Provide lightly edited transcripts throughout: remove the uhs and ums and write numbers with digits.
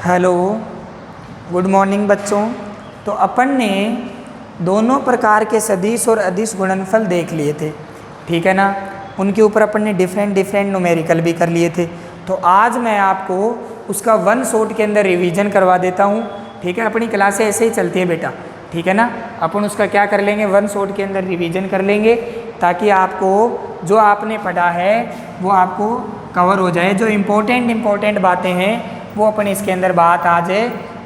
Hello, good morning बच्चों। तो अपन ने दोनों प्रकार के सदिश और अदिश गुणनफल देख लिए थे, ठीक है ना। उनके ऊपर अपन ने डिफरेंट न्यूमेरिकल भी कर लिए थे। तो आज मैं आपको उसका वन शॉट के अंदर रिवीजन करवा देता हूँ, ठीक है। अपनी क्लासें ऐसे ही चलती है बेटा, ठीक है ना। अपन उसका क्या कर लेंगे, वन शॉट के अंदर रिवीजन कर लेंगे, ताकि आपको जो आपने पढ़ा है वो आपको कवर हो जाए। जो इम्पोर्टेंट बातें हैं वो अपन इसके अंदर बात आज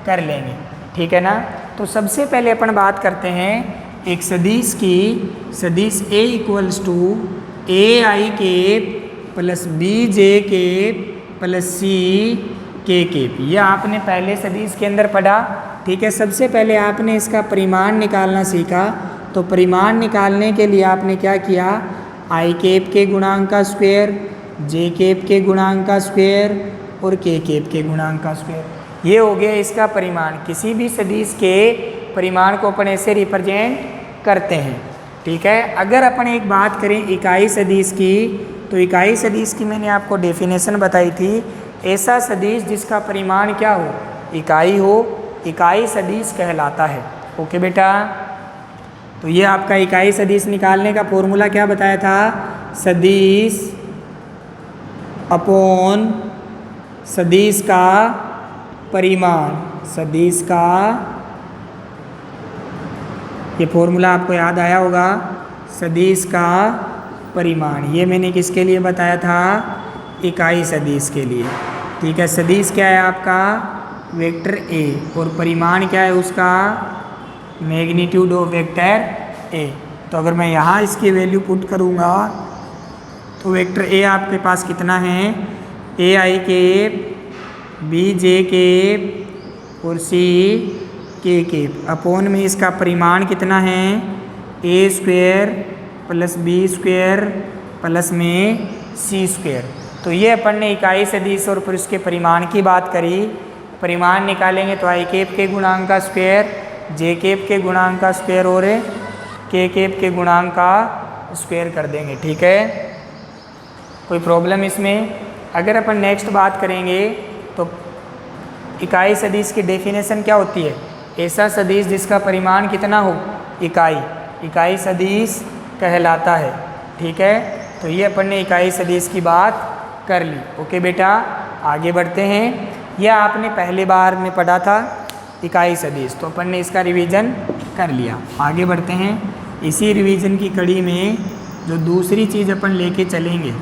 कर लेंगे, ठीक है ना। तो सबसे पहले अपन बात करते हैं एक सदिश की। सदिश A equals to AI cap plus BJ cap plus C K cap. ये आपने पहले सदिश के अंदर पढ़ा, ठीक है। सबसे पहले आपने इसका परिमाण निकालना सीखा। तो परिमाण निकालने के लिए आपने क्या किया, I केप के गुणांक का स्क्वायर, J केप के गुणांक का स्क्वायर और K केप के गुणांक का स्क्वायर। ये हो गया इसका परिमाण। किसी भी सदिश के परिमाण को अपन ऐसे रिप्रेजेंट करते हैं, ठीक है। अगर अपन एक बात करें इकाई सदिश की, तो इकाई सदिश की मैंने आपको डेफिनेशन बताई थी। ऐसा सदिश जिसका परिमाण क्या हो, इकाई हो, इकाई सदिश कहलाता है। ओके बेटा। तो ये आपका इकाई सदिश निकालने का फॉर्मूला क्या बताया था, सदिश अपॉन सदिश का परिमाण। सदिश का, ये फॉर्मूला आपको याद आया होगा, सदिश का परिमाण। ये मैंने किसके लिए बताया था, इकाई सदिश के लिए, ठीक है। सदिश क्या है आपका, वेक्टर A, और परिमाण क्या है उसका, मैग्नीट्यूड ऑफ वेक्टर A। तो अगर मैं यहाँ इसकी वैल्यू पुट करूँगा तो वेक्टर A आपके पास कितना है, AI केप, BJ केप और C K केप। अपॉन में इसका परिमाण कितना है, A square plus B square plus में C स्क्वायर। तो ये अपन ने इकाई सदिश और फिर उसके परिमाण की बात करी। परिमाण निकालेंगे तो I केप के गुणांक का स्क्वायर, J केप के गुणांक का स्क्वायर और K केप के गुणांक का स्क्वायर कर देंगे, ठीक है। कोई प्रॉब्लम इसमें। अगर अपन नेक्स्ट बात करेंगे तो इकाई सदिश की डेफिनेशन क्या होती है, ऐसा सदिश जिसका परिमाण कितना हो, इकाई, इकाई सदिश कहलाता है, ठीक है। तो ये अपन ने इकाई सदिश की बात कर ली। ओके बेटा, आगे बढ़ते हैं। यह आपने पहली बार में पढ़ा था इकाई सदिश, तो अपन ने इसका रिवीजन कर लिया। आगे बढ़ते हैं। इसी रिवीजन की कड़ी में जो दूसरी चीज़ अपन लेके चलेंगे,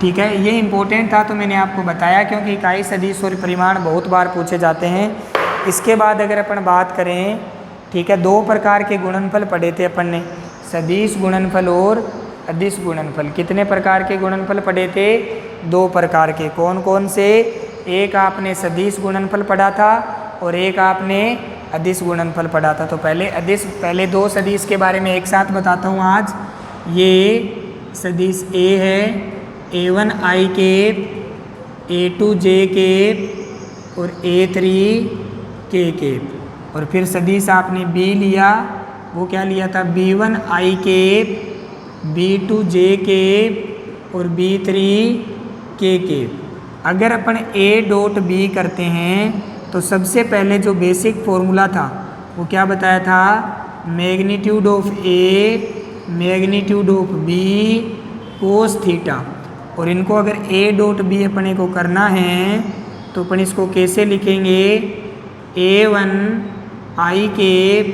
ठीक है। ये इम्पोर्टेंट था तो मैंने आपको बताया, क्योंकि इकाई सदिश और परिमाण बहुत बार पूछे जाते हैं। इसके बाद अगर अपन बात करें, ठीक है, दो प्रकार के गुणनफल पढ़े थे अपन ने, सदिश गुणनफल और अदिश गुणनफल। कितने प्रकार के गुणनफल पढ़े थे, दो प्रकार के। कौन कौन से, एक आपने सदिश गुणनफल पढ़ा था और एक आपने अदिश गुणनफल पढ़ा था। तो पहले दो सदिश के बारे में एक साथ बताता हूँ आज। ये सदिश A है, A1 I cap, A2 J cap और A3 K केप। और फिर सदिश आपने B लिया, वो क्या लिया था, B1 I cap, B2 J cap और B3 K केप। अगर अपन A डॉट B करते हैं तो सबसे पहले जो बेसिक फॉर्मूला था वो क्या बताया था, magnitude of A magnitude of B cos theta. और इनको अगर A डॉट B अपने को करना है तो अपन इसको कैसे लिखेंगे, A1 I cap,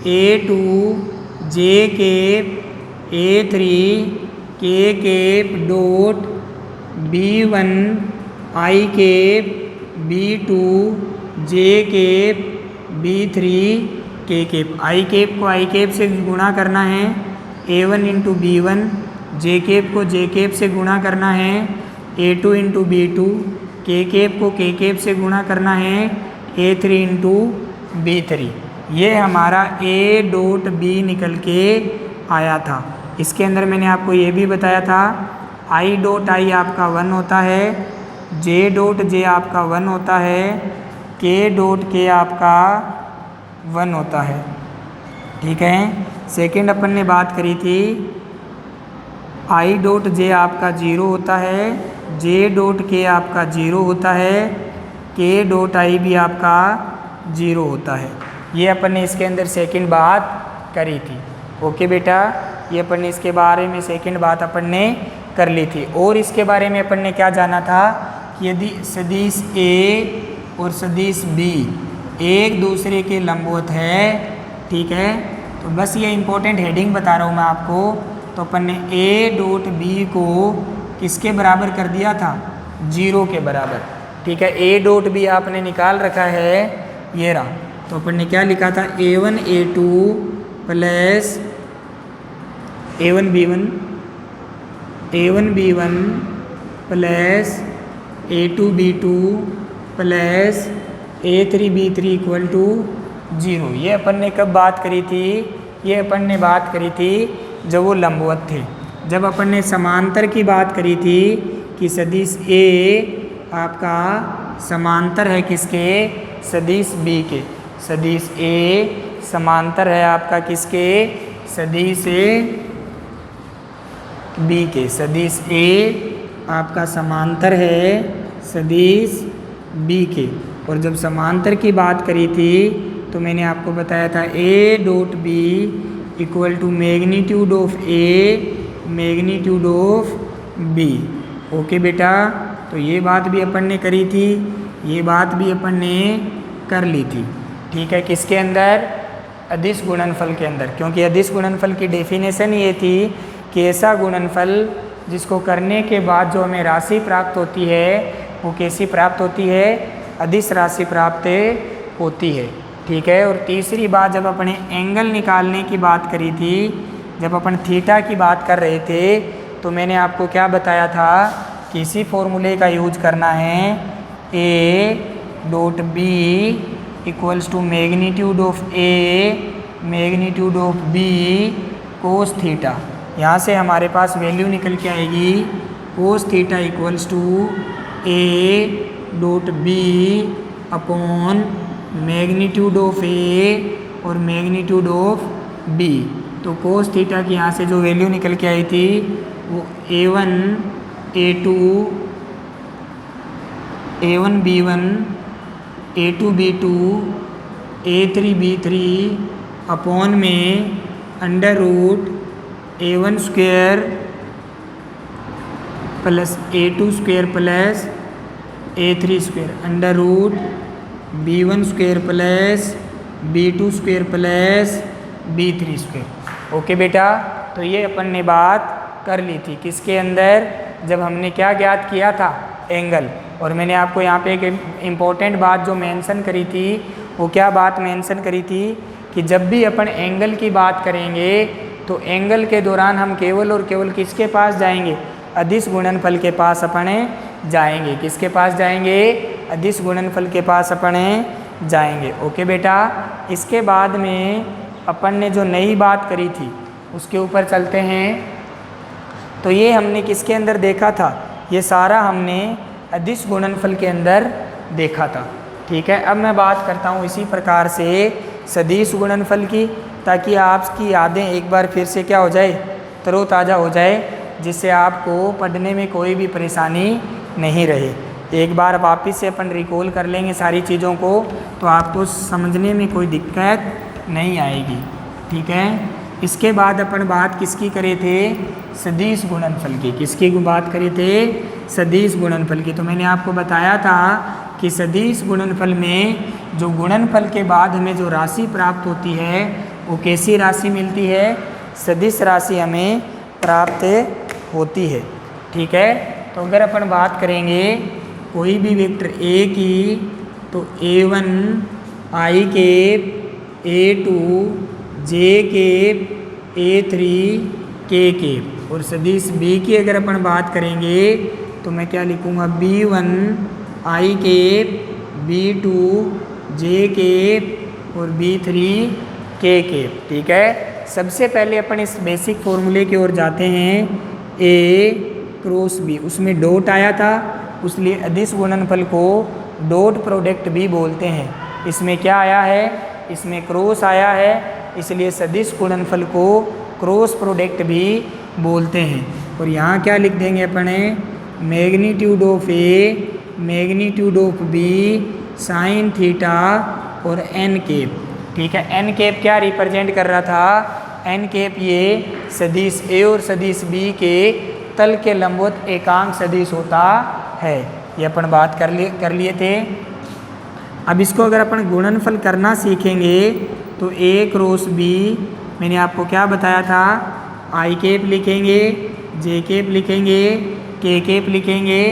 A2 J cap, A3 K cap dot B1 I cap, B2 J cap, B3 K cap. I cap को I केप से गुणा करना है, A1 into B1, J cap को J केप से गुणा करना है, A2 into B2, K cap को K केप से गुणा करना है, A3 इंटू B3। ये हमारा A डॉट B निकल के आया था। इसके अंदर मैंने आपको ये भी बताया था, I डॉट I आपका 1 होता है, J डॉट J आपका 1 होता है, K डॉट K आपका 1 होता है, ठीक है। सेकंड अपन ने बात करी थी, I डॉट J आपका 0 होता है, J डॉट K आपका 0 होता है, के डॉट आई भी आपका 0 होता है। ये अपन ने इसके अंदर सेकंड बात करी थी। ओके बेटा, ये अपन ने इसके बारे में सेकंड बात अपन ने कर ली थी। और इसके बारे में अपन ने क्या जाना था कि यदि सदिश ए और सदिश बी एक दूसरे के लंबवत है, ठीक है, तो बस ये इंपॉर्टेंट हेडिंग बता रहा हूँ मैं आपको। तो अपन ने ए डॉट बी को किसके बराबर कर दिया था? 0 के बराबर, ठीक है। ए डॉट बी आपने निकाल रखा है, ये रहा। तो अपन ने क्या लिखा था? a1 a2 plus a1 b1 plus a2 b2 plus a3 b3 equal to 0। ये अपन ने कब बात करी थी? ये अपन ने बात करी थी जब वो लंबवत थे। जब अपन ने समांतर की बात करी थी कि सदिश ए आपका समांतर है किसके? सदिश बी के। सदिश ए समांतर है आपका किसके? सदिश बी के। सदिश ए आपका समांतर है सदिश बी के। और जब समांतर की बात करी थी तो मैंने आपको बताया था A dot B equal to magnitude of A magnitude of B. Okay बेटा, तो ये बात भी अपन ने करी थी, ये बात भी अपन ने कर ली थी, ठीक है। किसके अंदर? अदिश गुणनफल के अंदर। क्योंकि अदिश गुणनफल की डेफिनेशन ये थी कि ऐसा गुणनफल जिसको करने के बाद जो हमें राशि प्राप्त होती है वो कैसी प्राप्त होती है? अदिश राशि प्राप्त होती है, ठीक है। और तीसरी बात, जब अपने एंगल निकालने की बात करी थी, जब अपन थीटा की बात कर रहे थे, तो मैंने आपको क्या बताया था कि इसी फॉर्मूले का यूज करना है। A dot B equals to magnitude of A magnitude of B cos theta. यहाँ से हमारे पास वैल्यू निकल के आएगी cos theta equals to A dot B upon magnitude of A और मैग्नीट्यूड ऑफ बी। तो कोस थीटा की यहाँ से जो वैल्यू निकल के आई थी वो a1 a2 b1 a2 b2 a3 b3 upon में under root a1 square plus a2 square plus a3 square under root b1 square plus b2 square plus b3 square. Okay बेटा, तो ये अपन ने बात कर ली थी किसके अंदर? जब हमने क्या ज्ञात किया था? एंगल। और मैंने आपको यहाँ पे एक इम्पॉर्टेंट बात जो मेंशन करी थी, वो क्या बात मेंशन करी थी कि जब भी अपन एंगल की बात करेंगे तो एंगल के दौरान हम केवल और केवल किसके पास जाएंगे? अदिश गुणनफल के पास अपने जाएंगे। किसके पास जाएंगे? अदिश गुणनफल के पास अपने जाएंगे। ओके बेटा, इसके बाद में अपन ने जो नई बात करी थी उसके ऊपर चलते हैं। तो ये हमने किसके अंदर देखा था? ये सारा हमने अदिश गुणनफल के अंदर देखा था, ठीक है। अब मैं बात करता हूँ इसी प्रकार से सदिश गुणनफल की, ताकि आपकी यादें एक बार फिर से क्या हो जाए? तरोताज़ा हो जाए, जिससे आपको पढ़ने में कोई भी परेशानी नहीं रहे। एक बार वापस से अपन रिकॉल कर लेंगे सारी चीज़ों को, तो आपको समझने में कोई दिक्कत नहीं आएगी, ठीक है। इसके बाद अपन बात किसकी करे थे? सदिश गुणनफल की। किसकी बात करे थे? सदिश गुणनफल की। तो मैंने आपको बताया था कि सदिश गुणनफल में जो गुणनफल के बाद हमें जो राशि प्राप्त होती है वो कैसी राशि मिलती है? सदिश राशि हमें प्राप्त होती है, ठीक है। तो अगर अपन बात करेंगे कोई भी वेक्टर ए की, तो a1 i के a2 j के a3 k के। और सदिश b की अगर अपन बात करेंगे तो मैं क्या लिखूँगा? b1 i के b2 j के और b3 k के, ठीक है। सबसे पहले अपन इस बेसिक फॉर्मूले की ओर जाते हैं। a क्रॉस b, उसमें डॉट आया था, इसलिए अदिश गुणनफल को डॉट प्रोडक्ट भी बोलते हैं। इसमें क्या आया है? इसमें क्रॉस आया है, इसलिए सदिश गुणनफल को क्रॉस प्रोडक्ट भी बोलते हैं। और यहाँ क्या लिख देंगे अपने? Magnitude of A magnitude of B sine theta और एन कैप। ठीक है, एन कैप क्या रिप्रेजेंट कर रहा था? एन कैप ये सदिश ए और सदिश बी के तल के लंबवत एकांक सदिश होता है। ये अपन बात कर लिए थे। अब इसको अगर अपन गुणनफल करना सीखेंगे तो ए क्रॉस बी, मैंने आपको क्या बताया था? आई कैप लिखेंगे, जे कैप लिखेंगे, के कैप लिखेंगे।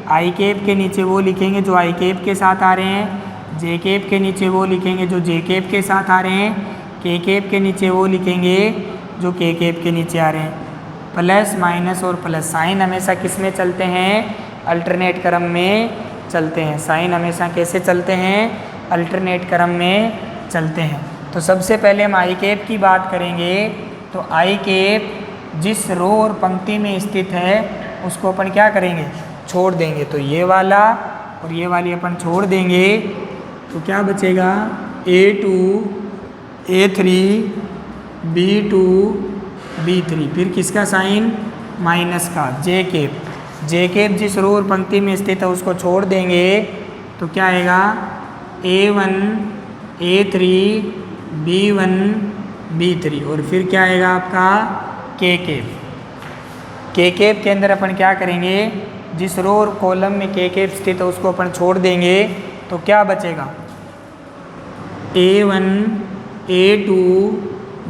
आई कैप के नीचे वो लिखेंगे जो आई कैप के साथ आ रहे हैं, जे कैप के नीचे वो लिखेंगे जो जे कैप के साथ आ रहे हैं, के कैप के नीचे वो लिखेंगे जो के कैप के नीचे आ रहे हैं। प्लस माइनस और प्लस साइन हमेशा किस में चलते हैं? अल्टरनेट क्रम में चलते हैं। साइन हमेशा कैसे चलते हैं? अल्टरनेट क्रम में चलते हैं। तो सबसे पहले हम आई कैप की बात करेंगे। तो आई कैप जिस रो और पंक्ति में स्थित है उसको अपन क्या करेंगे? छोड़ देंगे। तो ये वाला और ये वाली अपन छोड़ देंगे तो क्या बचेगा? A2 A3 B2 B3, फिर किसका साइन? माइनस का, जे कैप। जे कैप जिस रो और पंक्ति में स्थित है उसको छोड़ देंगे तो क्या आएगा? A1 A3 B1 B3 और फिर क्या आएगा आपका? के कैप। के कैप के अंदर अपन क्या करेंगे? जिस रो और कॉलम में के कैप स्थित है उसको अपन छोड़ देंगे तो क्या बचेगा? A1 A2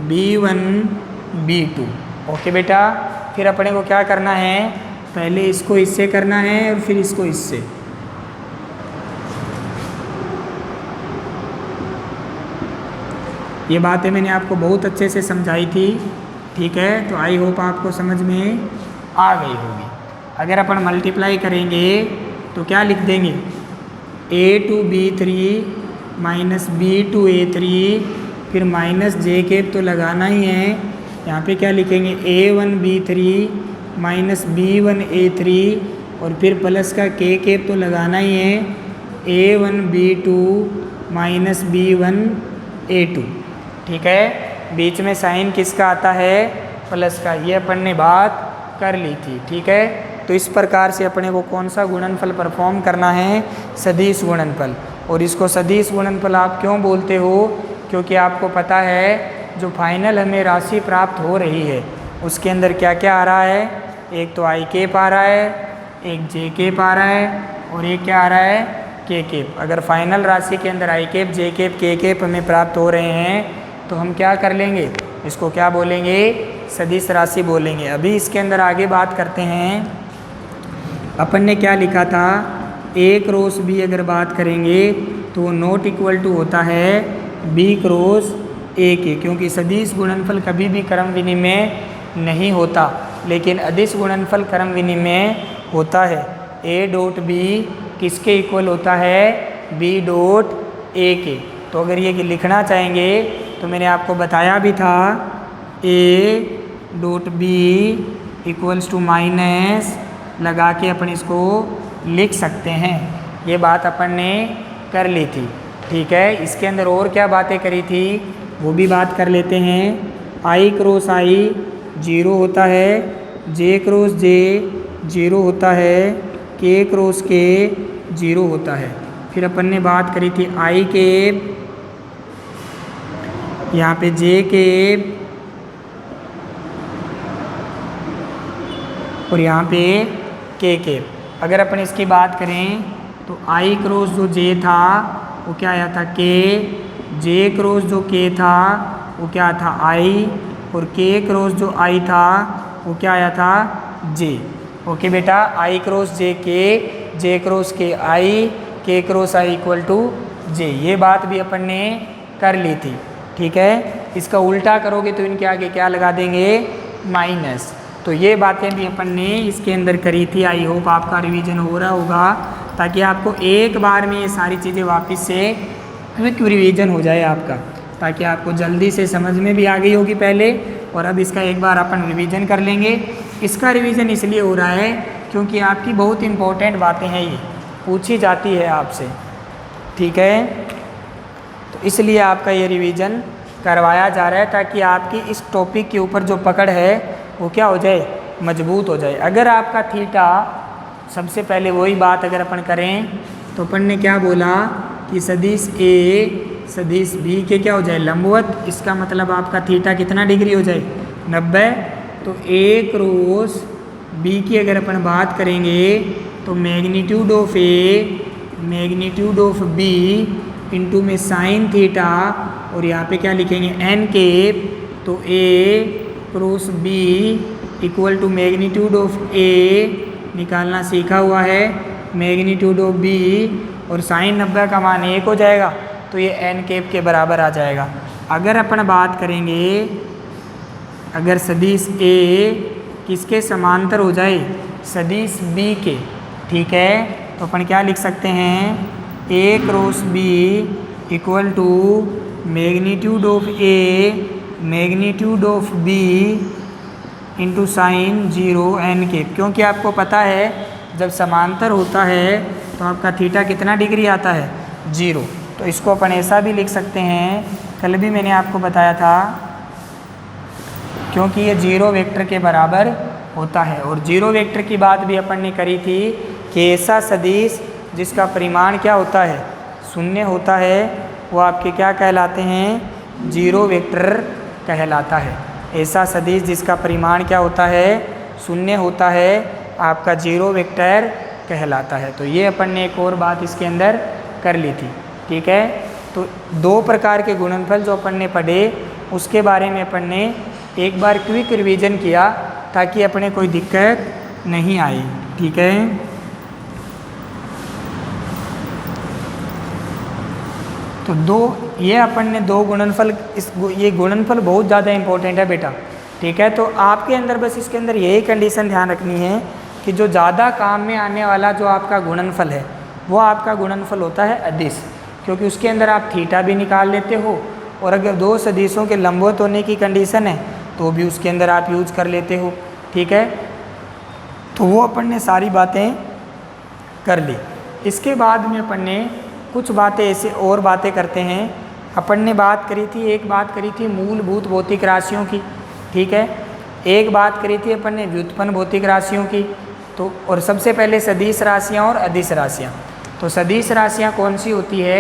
B1 B2। Okay बेटा, फिर अपने को क्या करना है? पहले इसको इससे करना है और फिर इसको इससे। ये बातें मैंने आपको बहुत अच्छे से समझाई थी। ठीक है, तो आई होप आपको समझ में आ गई होगी। अगर अपन मल्टीप्लाई करेंगे तो क्या लिख देंगे? A2 B3 minus B2 A3, फिर माइनस जे कैप तो लगाना ही है। यहाँ पे क्या लिखेंगे? A1 B3 minus B1 A3 और फिर प्लस का के कैप तो लगाना ही है। A1 B2 minus B1 A2। ठीक है, बीच में साइन किसका आता है? प्लस का। ये अपन ने बात कर ली थी। ठीक है, तो इस प्रकार से अपने को कौन सा गुणनफल परफॉर्म करना है? सदिश गुणनफल। और इसको सदिश गुणनफल आप क्यों बोलते हो? क्योंकि आपको पता है जो फाइनल हमें राशि प्राप्त हो रही है उसके अंदर क्या क्या आ रहा है? एक तो आई कैप आ रहा है, एक जे कैप आ रहा है और एक क्या आ रहा है? के कैप। अगर फाइनल राशि के अंदर आई कैप, जे कैप, के कैप हमें प्राप्त हो रहे हैं तो हम क्या कर लेंगे? इसको क्या बोलेंगे? सदिश राशि बोलेंगे। अभी इसके अंदर आगे बात करते हैं। अपन ने क्या लिखा था? ए क्रॉस बी अगर बात करेंगे तो नॉट इक्वल टू होता है बी क्रॉस ए के, क्योंकि सदिश गुणनफल कभी भी क्रम विनिमय नहीं होता, लेकिन अदिश गुणनफल क्रम विनिमय होता है। ए डॉट बी किसके इक्वल होता है? बी डॉट ए के। तो अगर ये लिखना चाहेंगे तो मैंने आपको बताया भी था, A dot B equals to minus लगा के अपन इसको लिख सकते हैं। ये बात अपन ने कर ली थी। ठीक है, इसके अंदर और क्या बातें करी थी वो भी बात कर लेते हैं। आई क्रॉस आई 0 होता है, जे क्रॉस जे 0 होता है, के क्रॉस के 0 होता है। फिर अपन ने बात करी थी आई कैप, यहाँ पे जे कैप और यहाँ पे के कैप। अगर अपन इसकी बात करें तो आई क्रॉस जो जे था वो क्या आया था? के। जे क्रॉस जो के था वो क्या था? आई। और के क्रॉस जो आई था वो क्या आया था? जे। ओके बेटा, आई क्रॉस जे के, जे क्रॉस के आई, के क्रॉस आई इक्वल टू जे। ये बात भी अपन ने कर ली थी। ठीक है, इसका उल्टा करोगे तो इनके आगे क्या लगा देंगे? माइनस। तो ये बातें भी अपन ने इसके अंदर करी थी। आई होप आपका रिवीजन हो रहा होगा, ताकि आपको एक बार में ये सारी चीज़ें वापस से क्विक रिवीजन हो जाए आपका, ताकि आपको जल्दी से समझ में भी आ गई होगी पहले। और अब इसका एक बार अपन रिवीजन कर लेंगे। इसका रिवीजन इसलिए हो रहा है क्योंकि आपकी बहुत इंपॉर्टेंट बातें हैं, ये पूछी जाती है आपसे। ठीक है, तो इसलिए आपका ये रिवीजन करवाया जा रहा है ताकि आपकी इस टॉपिक के ऊपर जो पकड़ है वो क्या हो जाए? मजबूत हो जाए। अगर आपका थीटा सबसे पहले वही बात अगर अपन करें तो अपन ने क्या बोला कि सदिश ए सदिश बी के क्या हो जाए लंबवत, इसका मतलब आपका थीटा कितना डिग्री हो जाए 90। तो ए क्रॉस बी की अगर अपन बात करेंगे तो magnitude of A magnitude of B into में साइन थीटा और यहाँ पे क्या लिखेंगे एन केप। तो A cross B equal to magnitude of A निकालना सीखा हुआ है, मैग्नीट्यूड ऑफ बी और साइन 90 का मान 1 हो जाएगा तो ये एन केप के बराबर आ जाएगा। अगर अपन बात करेंगे अगर सदिश ए किसके समांतर हो जाए सदिश बी के, ठीक है, तो अपन क्या लिख सकते हैं A cross B equal to magnitude of A magnitude of B into sine 0 n cap. क्योंकि आपको पता है जब समांतर होता है तो आपका थीटा कितना डिग्री आता है 0। तो इसको अपन ऐसा भी लिख सकते हैं, कल भी मैंने आपको बताया था, क्योंकि ये 0 वेक्टर के बराबर होता है। और 0 वेक्टर की बात भी अपन ने करी थी कि ऐसा सदिश जिसका परिमाण क्या होता है 0 होता है वो आपके क्या कहलाते हैं 0 वेक्टर कहलाता है। ऐसा सदिश जिसका परिमाण क्या होता है 0 होता है आपका 0 वेक्टर कहलाता है। तो ये अपन ने एक और बात इसके अंदर कर ली थी, ठीक है। तो 2 प्रकार के गुणनफल जो अपन ने पढ़े उसके बारे में अपन ने एक बार क्विक रिवीजन किया ताकि अपने कोई दिक्कत नहीं आई, ठीक है। तो ये अपन ने 2 गुणनफल, ये गुणनफल बहुत ज़्यादा इंपॉर्टेंट है बेटा, ठीक है। तो आपके अंदर बस इसके अंदर यही कंडीशन ध्यान रखनी है कि जो ज़्यादा काम में आने वाला जो आपका गुणनफल है वो आपका गुणनफल होता है अदिश, क्योंकि उसके अंदर आप थीटा भी निकाल लेते हो और अगर 2 सदिशों के लंबवत होने की कंडीशन है तो भी उसके अंदर आप यूज कर लेते हो, ठीक है। तो वो अपन ने सारी बातें कर ली। इसके बाद में अपन ने कुछ बातें ऐसे और बातें करते हैं। अपन ने बात करी थी, एक बात करी थी मूलभूत भौतिक राशियों की, ठीक है। एक बात करी थी अपन ने व्युत्पन्न भौतिक राशियों की। तो और सबसे पहले सदिश राशियाँ और अदिश राशियाँ। तो सदिश राशियाँ कौन सी होती है?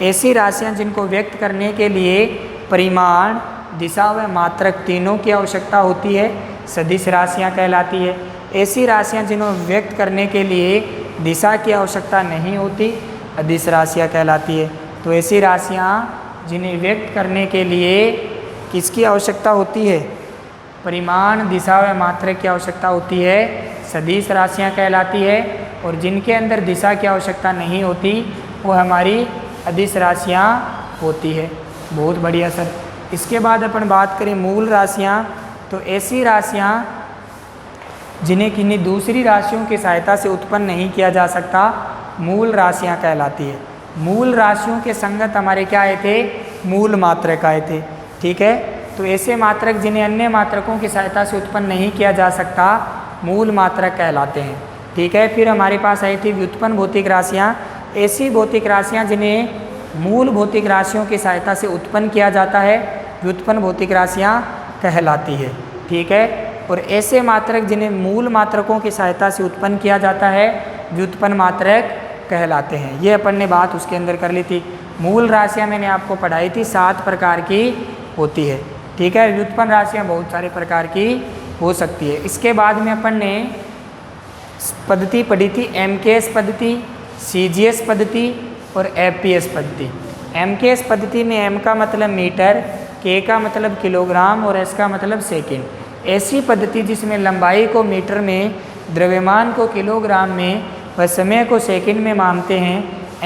ऐसी राशियाँ जिनको व्यक्त करने के लिए परिमाण, दिशा व मात्रक तीनों की आवश्यकता होती है, सदिश राशियाँ कहलाती है। ऐसी राशियाँ जिन्हें व्यक्त करने के लिए दिशा की आवश्यकता नहीं होती, अदिश राशियाँ कहलाती है। तो ऐसी राशियाँ जिन्हें व्यक्त करने के लिए किसकी आवश्यकता होती है? परिमाण, दिशा व मात्रक की आवश्यकता होती है, सदिश राशियाँ कहलाती है। और जिनके अंदर दिशा की आवश्यकता नहीं होती वो हमारी अदिश राशियाँ होती है। बहुत बढ़िया सर। इसके बाद अपन बात करें मूल राशियाँ। तो ऐसी राशियाँ जिन्हें किन्हीं दूसरी राशियों की सहायता से उत्पन्न नहीं किया जा सकता, मूल राशियाँ कहलाती है। मूल राशियों के संगत हमारे क्या आए थे? मूल मात्रक आए थे, ठीक है। तो ऐसे मात्रक जिन्हें अन्य मात्रकों की सहायता से उत्पन्न नहीं किया जा सकता, मूल मात्रक कहलाते हैं, ठीक है। फिर हमारे पास आई थी व्युत्पन्न भौतिक राशियाँ। ऐसी भौतिक राशियाँ जिन्हें मूल भौतिक राशियों की सहायता से उत्पन्न किया जाता है, व्युत्पन्न भौतिक राशियाँ कहलाती है, ठीक है। और ऐसे मात्रक जिन्हें मूल मात्रकों की सहायता से उत्पन्न किया जाता है, व्युत्पन्न मात्रक कहलाते हैं। ये अपन ने बात उसके अंदर कर ली थी। मूल राशियाँ मैंने आपको पढ़ाई थी 7 प्रकार की होती है, ठीक है। व्युत्पन्न राशियाँ बहुत सारे प्रकार की हो सकती है। इसके बाद में अपन ने पद्धति पढ़ी थी MKS पद्धति, CGS पद्धति और FPS पद्धति। MKS पद्धति में M का मतलब मीटर, K का मतलब किलोग्राम और S का मतलब सेकंड। ऐसी पद्धति जिसमें लंबाई को मीटर में, द्रव्यमान को किलोग्राम में व समय को सेकंड में मापते हैं,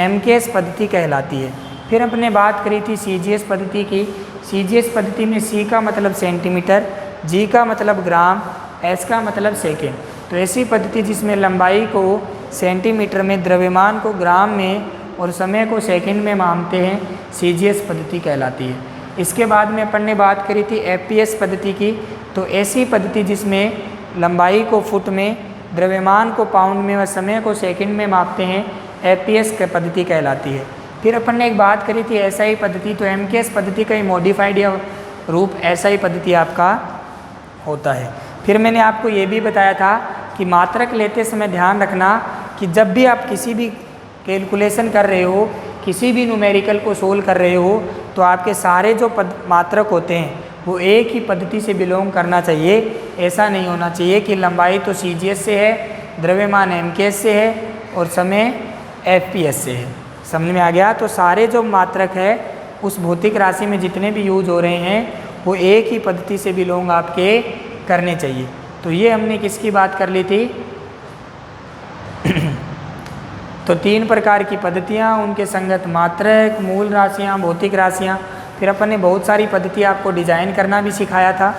MKS पद्धति कहलाती है। फिर अपने बात करी थी CGS पद्धति की। CGS पद्धति में C का मतलब सेंटीमीटर, G का मतलब ग्राम, S का मतलब सेकंड। तो ऐसी पद्धति जिसमें लंबाई को सेंटीमीटर में, द्रव्यमान को ग्राम में और समय को सेकंड में मापते हैं, CGS पद्धति कहलाती है। इसके बाद में अपन ने बात करी थी FPS पद्धति की। तो ऐसी पद्धति जिसमें लंबाई को फुट में, द्रव्यमान को पाउंड में व समय को सेकंड में मापते हैं, FPS पद्धति कहलाती है। फिर अपन ने एक बात करी थी SI पद्धति। तो MKS पद्धति का ही मॉडिफाइड या रूप SI पद्धति आपका होता है। फिर मैंने आपको ये भी बताया था कि मात्रक लेते समय ध्यान रखना कि जब भी आप किसी भी कैलकुलेशन कर रहे हो, किसी भी न्यूमेरिकल को सोल्व कर रहे हो, तो आपके सारे जो मात्रक होते हैं वो एक ही पद्धति से बिलोंग करना चाहिए। ऐसा नहीं होना चाहिए कि लंबाई तो CGS से है, द्रव्यमान MKS से है और समय FPS से है। समझ में आ गया? तो सारे जो मात्रक है उस भौतिक राशि में जितने भी यूज हो रहे हैं वो एक ही पद्धति से बिलोंग आपके करने चाहिए। तो ये हमने किसकी बात कर ली थी? तो 3 प्रकार की पद्धतियाँ, उनके संगत मात्रक, मूल राशियाँ, भौतिक राशियाँ। फिर अपन ने बहुत सारी पद्धति आपको डिजाइन करना भी सिखाया था।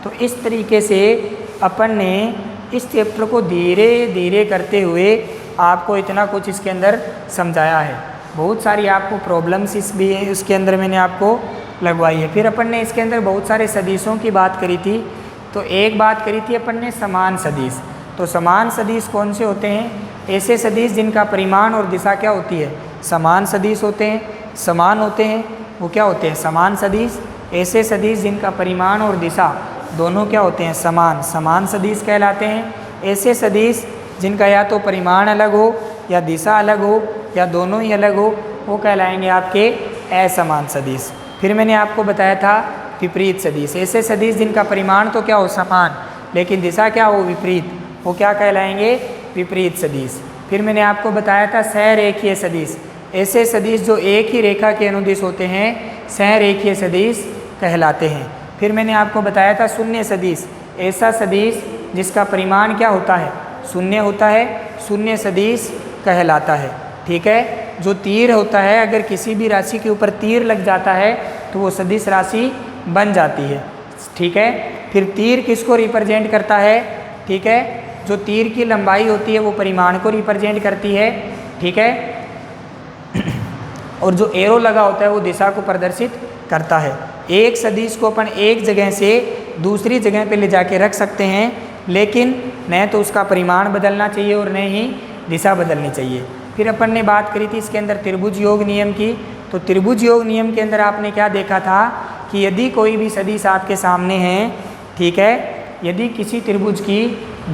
तो इस तरीके से अपन ने इस चैप्टर को धीरे धीरे करते हुए आपको इतना कुछ इसके अंदर समझाया है। बहुत सारी आपको प्रॉब्लम्स इस भी उसके अंदर मैंने आपको लगवाई है। फिर अपन ने इसके अंदर बहुत सारे सदिशों की बात करी थी। तो एक बात करी थी अपन ने समान सदिश। तो समान सदिश कौन से होते हैं? ऐसे सदिश जिनका परिमाण और दिशा क्या होती है? समान सदिश होते हैं, समान होते हैं। वो क्या होते हैं? समान सदिश। ऐसे सदिश जिनका परिमाण और दिशा दोनों क्या होते हैं? समान, समान सदिश कहलाते हैं। ऐसे सदिश जिनका या तो परिमाण अलग हो या दिशा अलग हो या दोनों ही अलग हो, वो कहलाएंगे आपके असमान सदिश। फिर मैंने आपको बताया था विपरीत सदिश। ऐसे सदिश जिनका परिमाण तो क्या हो? समान, लेकिन दिशा क्या हो? विपरीत, वो क्या कहलाएंगे? विपरीत सदिश। फिर मैंने आपको बताया था सहरेखीय सदिश। ऐसे सदिश जो एक ही रेखा के अनुदिश होते हैं सहरेखीय सदिश कहलाते हैं। फिर मैंने आपको बताया था शून्य सदिश। ऐसा सदिश जिसका परिमाण क्या होता है? शून्य होता है, शून्य सदिश कहलाता है। ठीक है? जो तीर होता है, अगर किसी भी राशि के ऊपर तीर लग जाता है तो वो सदिश राशि बन जाती है। ठीक है? फिर तीर किसको रिप्रेजेंट करता है? ठीक है? जो तीर की लंबाई होती है वो परिमाण को रिप्रेजेंट करती है। ठीक है? और जो एरो लगा होता है वो दिशा को प्रदर्शित करता है। एक सदिश को अपन एक जगह से दूसरी जगह पे ले जाके रख सकते हैं, लेकिन न तो उसका परिमाण बदलना चाहिए और न ही दिशा बदलनी चाहिए। फिर अपन ने बात करी थी इसके अंदर त्रिभुज योग नियम की। तो त्रिभुज योग नियम के अंदर आपने क्या देखा था कि यदि कोई भी सदिश आपके सामने है, ठीक है, यदि किसी त्रिभुज की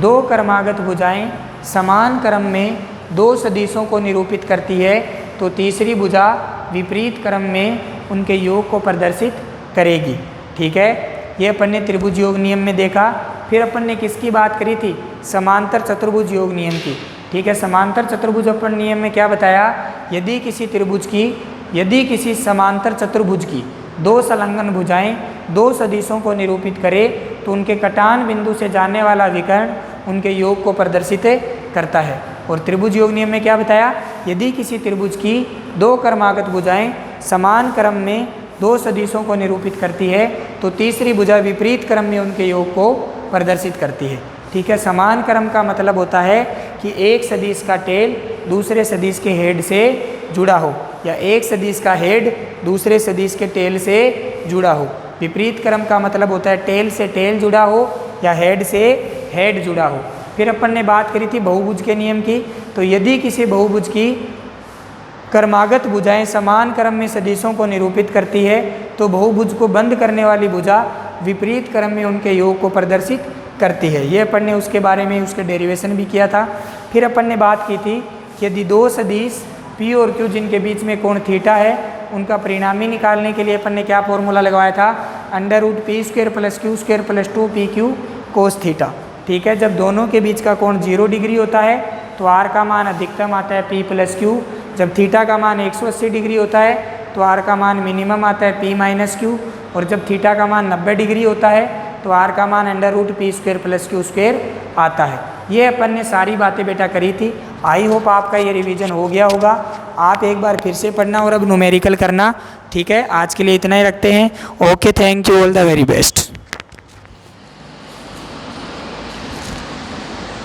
2 क्रमागत भुजाएं समान क्रम में 2 सदिशों को निरूपित करती है, तो तीसरी भुजा विपरीत क्रम में उनके योग को प्रदर्शित करेगी। ठीक है? ये अपन ने त्रिभुज योग नियम में देखा। फिर अपन ने किसकी बात करी थी? समांतर चतुर्भुज योग नियम की। ठीक है? समांतर चतुर्भुज अपन नियम में क्या बताया? यदि किसी समांतर चतुर्भुज की 2 संलग्न भुजाएं 2 सदिशों को निरूपित करे तो उनके कटान बिंदु से जाने वाला विकर्ण उनके योग को प्रदर्शित करता है। और त्रिभुज योग नियम में क्या बताया? यदि किसी त्रिभुज की 2 क्रमागत भुजाएं समान क्रम में 2 सदिशों को निरूपित करती है तो तीसरी भुजा विपरीत क्रम में उनके योग को प्रदर्शित करती है। ठीक है? समान क्रम का मतलब होता है कि एक सदिश का टेल दूसरे सदिश के हेड से जुड़ा हो, या एक सदिश का हेड दूसरे सदिश के टेल से जुड़ा हो। विपरीत क्रम का मतलब होता है टेल से टेल जुड़ा हो या हेड से हेड जुड़ा हो। फिर अपन ने बात करी थी बहुभुज के नियम की। तो यदि किसी बहुभुज की क्रमागत भुजाएं समान क्रम में सदिशों को निरूपित करती है तो बहुभुज को बंद करने वाली भुजा विपरीत क्रम में उनके योग को प्रदर्शित करती है। ये अपन ने उसके बारे में उसके डेरिवेशन भी किया था। फिर अपन ने बात की थी कि यदि 2 सदिश P और Q जिनके बीच में कोण थीटा है, उनका परिणामी निकालने के लिए अपन ने क्या फॉर्मूला लगवाया था? √p² + q² + 2pq cos theta. ठीक है? जब दोनों के बीच का कोण 0 डिग्री होता है तो r का मान अधिकतम आता है p + q। जब थीटा का मान 180 डिग्री होता है तो r का मान मिनिमम आता है p - q। और जब थीटा का मान 90 डिग्री होता है तो r का मान √p² + q² आता है। ये अपन ने सारी बातें बेटा करी थी। आई होप आपका ये रिवीजन हो गया होगा। आप एक बार फिर से पढ़ना और अब न्यूमेरिकल करना। ठीक है? आज के लिए इतना ही रखते हैं। Okay, thank you, all the very best.